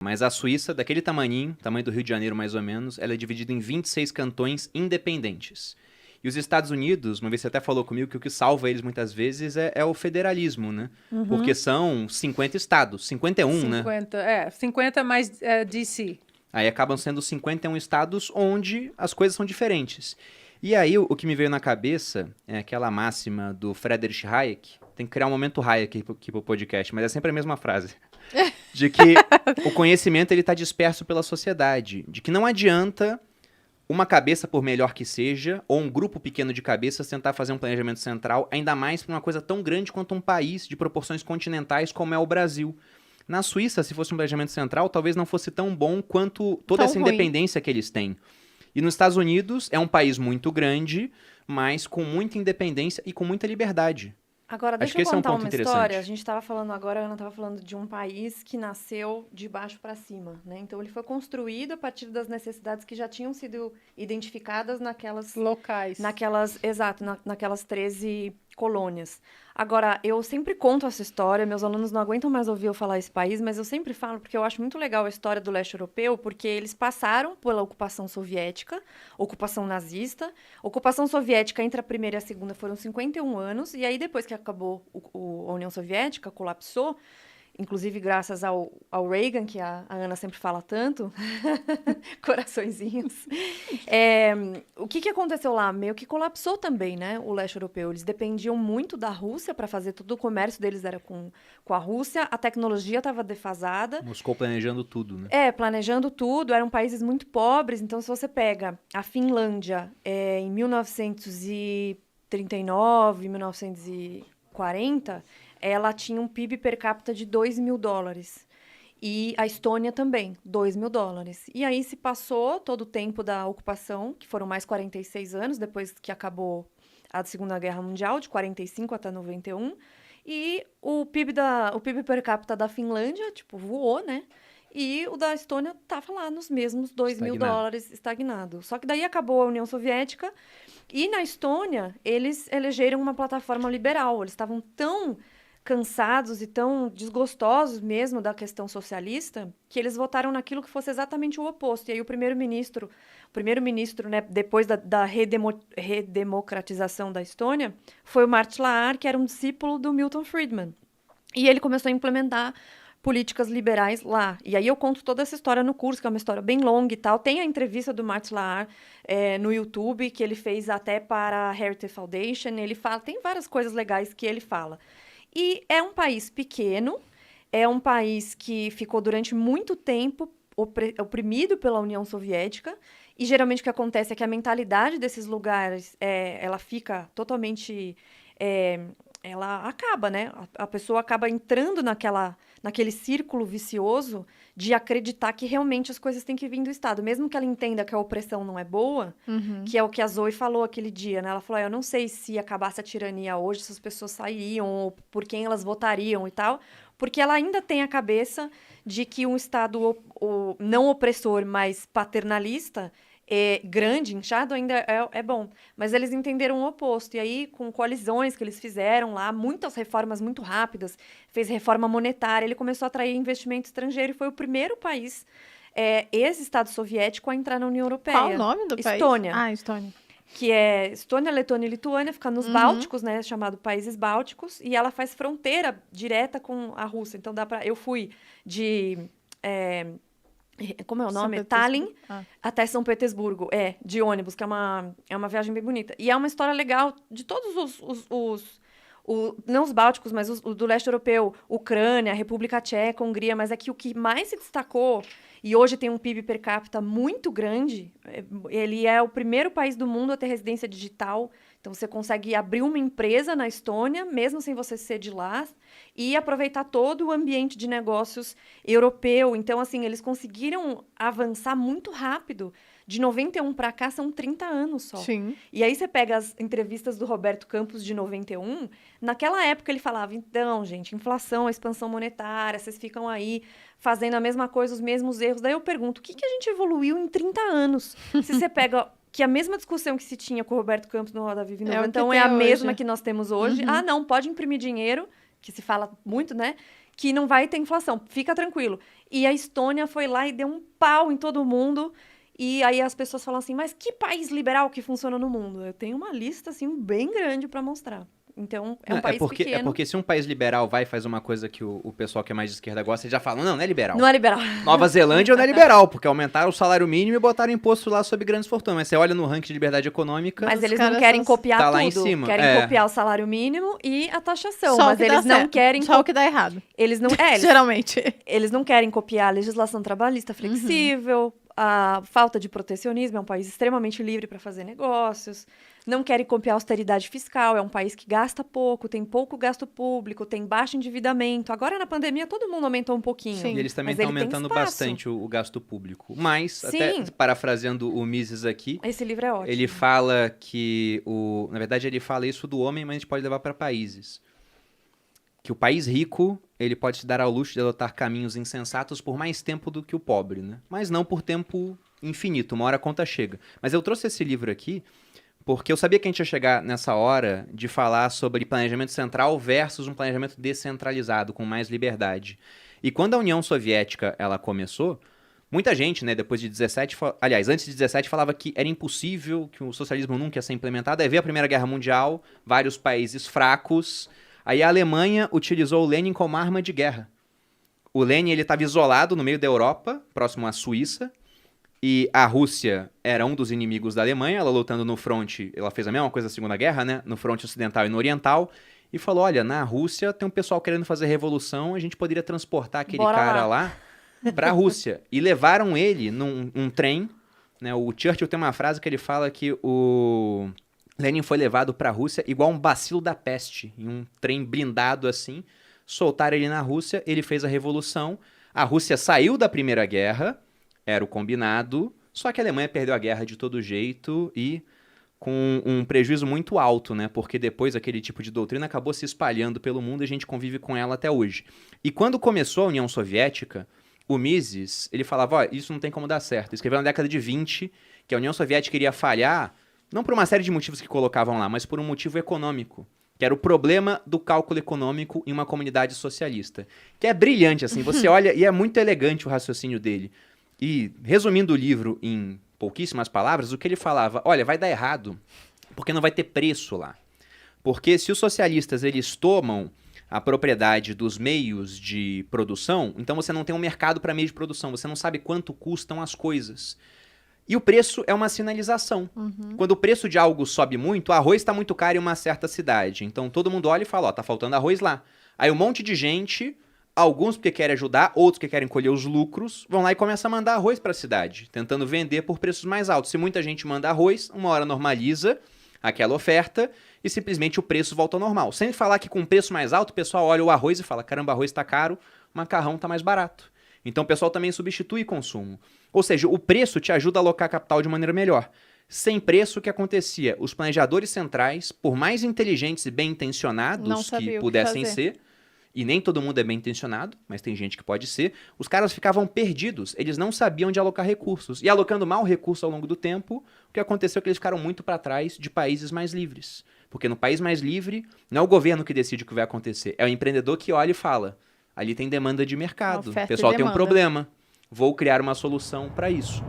Mas a Suíça, daquele tamaninho, tamanho do Rio de Janeiro mais ou menos, ela é dividida em 26 cantões independentes. E os Estados Unidos, uma vez você até falou comigo que o que salva eles muitas vezes é o federalismo, né? Porque são 50 estados, 51, né? 50 mais DC. Aí acabam sendo 51 estados onde as coisas são diferentes. E aí o que me veio na cabeça é aquela máxima do Friedrich Hayek. Tem que criar um momento Hayek aqui pro podcast, mas é sempre a mesma frase. De que o conhecimento ele está disperso pela sociedade. De que não adianta uma cabeça, por melhor que seja, ou um grupo pequeno de cabeças tentar fazer um planejamento central, ainda mais para uma coisa tão grande quanto um país de proporções continentais como é o Brasil. Na Suíça, se fosse um planejamento central, talvez não fosse tão bom quanto toda essa independência que eles têm. E nos Estados Unidos é um país muito grande, mas com muita independência e com muita liberdade. Agora, Acho deixa que eu esse é um contar ponto uma interessante. história. A gente estava falando agora, a Ana estava falando de um país que nasceu de baixo para cima, né? Então, ele foi construído a partir das necessidades que já tinham sido identificadas naquelas... Locais. Naquelas 13 colônias. Agora, eu sempre conto essa história, meus alunos não aguentam mais ouvir eu falar esse país, mas eu sempre falo, porque eu acho muito legal a história do leste europeu, porque eles passaram pela ocupação soviética, ocupação nazista. Ocupação soviética entre a primeira e a segunda foram 51 anos, e aí depois que acabou a União Soviética, colapsou, inclusive graças ao Reagan, que a Ana sempre fala tanto, coraçõezinhos. O que aconteceu lá? Meio que colapsou também, né, o leste europeu. Eles dependiam muito da Rússia para fazer tudo, o comércio deles era com a Rússia, a tecnologia estava defasada. Moscou planejando tudo, né? Planejando tudo, eram países muito pobres, então se você pega a Finlândia em 1939, 1940... ela tinha um PIB per capita de $2.000. E a Estônia também, $2.000. E aí se passou todo o tempo da ocupação, que foram mais 46 anos, depois que acabou a Segunda Guerra Mundial, de 45 até 91. E o PIB per capita da Finlândia, voou, né? E o da Estônia estava lá nos mesmos $2.000, estagnado. Só que daí acabou a União Soviética e na Estônia eles elegeram uma plataforma liberal. Eles estavam tão cansados e tão desgostosos mesmo da questão socialista, que eles votaram naquilo que fosse exatamente o oposto. E aí o primeiro-ministro, né, depois da redemocratização da Estônia, foi o Mart Laar, que era um discípulo do Milton Friedman. E ele começou a implementar políticas liberais lá. E aí eu conto toda essa história no curso, que é uma história bem longa e tal. Tem a entrevista do Mart Laar no YouTube, que ele fez até para a Heritage Foundation. Ele fala, tem várias coisas legais que ele fala. E é um país pequeno, é um país que ficou durante muito tempo oprimido pela União Soviética, e geralmente o que acontece é que a mentalidade desses lugares, ela fica totalmente... ela acaba, né? A pessoa acaba entrando naquele círculo vicioso de acreditar que realmente as coisas têm que vir do Estado. Mesmo que ela entenda que a opressão não é boa, que é o que a Zoe falou aquele dia, né? Ela falou, eu não sei se acabasse a tirania hoje, se as pessoas sairiam, ou por quem elas votariam e tal, porque ela ainda tem a cabeça de que um Estado não opressor, mas paternalista, grande, inchado, ainda é bom. Mas eles entenderam o oposto. E aí, com coalizões que eles fizeram lá, muitas reformas muito rápidas, fez reforma monetária, ele começou a atrair investimento estrangeiro e foi o primeiro país ex-Estado soviético a entrar na União Europeia. Qual o nome do país? Estônia. Estônia. Que é Estônia, Letônia e Lituânia, fica nos Bálticos, né, chamado Países Bálticos, e ela faz fronteira direta com a Rússia. Então, eu fui de... como é o nome? Tallinn até São Petersburgo, de ônibus, que é uma viagem bem bonita. E é uma história legal de todos não os bálticos, mas os do leste europeu, Ucrânia, República Tcheca, Hungria, mas é que o que mais se destacou, e hoje tem um PIB per capita muito grande, ele é o primeiro país do mundo a ter residência digital. Então, você consegue abrir uma empresa na Estônia, mesmo sem você ser de lá, e aproveitar todo o ambiente de negócios europeu. Então, assim, eles conseguiram avançar muito rápido. De 91 para cá, são 30 anos só. Sim. E aí, você pega as entrevistas do Roberto Campos de 91, naquela época ele falava, então, gente, inflação, expansão monetária, vocês ficam aí fazendo a mesma coisa, os mesmos erros. Daí eu pergunto, o que a gente evoluiu em 30 anos? Se você pega... que a mesma discussão que se tinha com o Roberto Campos no Roda Viva em 90, então é a mesma que nós temos hoje. Não, pode imprimir dinheiro, que se fala muito, né? que não vai ter inflação, fica tranquilo. E a Estônia foi lá e deu um pau em todo mundo. E aí as pessoas falam assim, mas que país liberal que funciona no mundo? Eu tenho uma lista, assim, bem grande para mostrar. Então, é um país pequeno. É porque se um país liberal vai e faz uma coisa que o pessoal que é mais de esquerda gosta, eles já falam, não é liberal. Não é liberal. Nova Zelândia não é liberal, porque aumentaram o salário mínimo e botaram imposto lá sobre grandes fortunas. Mas você olha no ranking de liberdade econômica... Mas eles caras não querem copiar tá tudo. lá em cima. Querem copiar o salário mínimo e a taxação. Só o Mas que dá eles não certo. querem... Só o que dá errado. Eles não... Geralmente. Eles não querem copiar a legislação trabalhista flexível, a falta de protecionismo, é um país extremamente livre para fazer negócios, não querem copiar a austeridade fiscal, é um país que gasta pouco, tem pouco gasto público, tem baixo endividamento. Agora, na pandemia, todo mundo aumentou um pouquinho. Sim. E eles também Mas estão ele tem aumentando espaço. bastante o gasto público. Mas, Sim. até parafraseando o Mises aqui, Esse livro é ótimo. ele fala que na verdade, ele fala isso do homem, mas a gente pode levar para países. Que o país rico, ele pode se dar ao luxo de adotar caminhos insensatos por mais tempo do que o pobre, né? Mas não por tempo infinito, uma hora a conta chega. Mas eu trouxe esse livro aqui porque eu sabia que a gente ia chegar nessa hora de falar sobre planejamento central versus um planejamento descentralizado, com mais liberdade. E quando a União Soviética ela começou, muita gente, né, depois de 17, aliás, antes de 17, falava que era impossível, que o socialismo nunca ia ser implementado. Aí veio a Primeira Guerra Mundial, vários países fracos. Aí a Alemanha utilizou o Lenin como arma de guerra. O Lenin ele estava isolado no meio da Europa, próximo à Suíça, e a Rússia era um dos inimigos da Alemanha, ela lutando no fronte, ela fez a mesma coisa na Segunda Guerra, né, no fronte ocidental e no oriental, e falou, olha, na Rússia tem um pessoal querendo fazer revolução, a gente poderia transportar aquele Bora cara lá. lá para a Rússia. E levaram ele num trem, né, o Churchill tem uma frase que ele fala que o Lenin foi levado para a Rússia igual um bacilo da peste, em um trem blindado assim, soltaram ele na Rússia, ele fez a revolução, a Rússia saiu da Primeira Guerra, era o combinado, só que a Alemanha perdeu a guerra de todo jeito e com um prejuízo muito alto, né? Porque depois aquele tipo de doutrina acabou se espalhando pelo mundo e a gente convive com ela até hoje. E quando começou a União Soviética, o Mises, ele falava, ó, isso não tem como dar certo. Escreveu na década de 20 que a União Soviética iria falhar, não por uma série de motivos que colocavam lá, mas por um motivo econômico, que era o problema do cálculo econômico em uma comunidade socialista. Que é brilhante, assim, você olha e é muito elegante o raciocínio dele. E, resumindo o livro em pouquíssimas palavras, o que ele falava, olha, vai dar errado, porque não vai ter preço lá. Porque se os socialistas, eles tomam a propriedade dos meios de produção, então você não tem um mercado para meio de produção, você não sabe quanto custam as coisas. E o preço é uma sinalização. Quando o preço de algo sobe muito, o arroz está muito caro em uma certa cidade. Então todo mundo olha e fala, ó, tá faltando arroz lá. Aí um monte de gente, alguns porque querem ajudar, outros que querem colher os lucros, vão lá e começam a mandar arroz para a cidade, tentando vender por preços mais altos. Se muita gente manda arroz, uma hora normaliza aquela oferta e simplesmente o preço volta ao normal. Sem falar que com um preço mais alto, o pessoal olha o arroz e fala, caramba, arroz está caro, o macarrão está mais barato. Então o pessoal também substitui consumo. Ou seja, o preço te ajuda a alocar capital de maneira melhor. Sem preço, o que acontecia? Os planejadores centrais, por mais inteligentes e bem intencionados que pudessem ser, e nem todo mundo é bem intencionado, mas tem gente que pode ser, os caras ficavam perdidos, eles não sabiam onde alocar recursos. E alocando mal recurso ao longo do tempo, o que aconteceu é que eles ficaram muito para trás de países mais livres. Porque no país mais livre, não é o governo que decide o que vai acontecer, é o empreendedor que olha e fala, ali tem demanda de mercado, o pessoal tem um problema, vou criar uma solução para isso.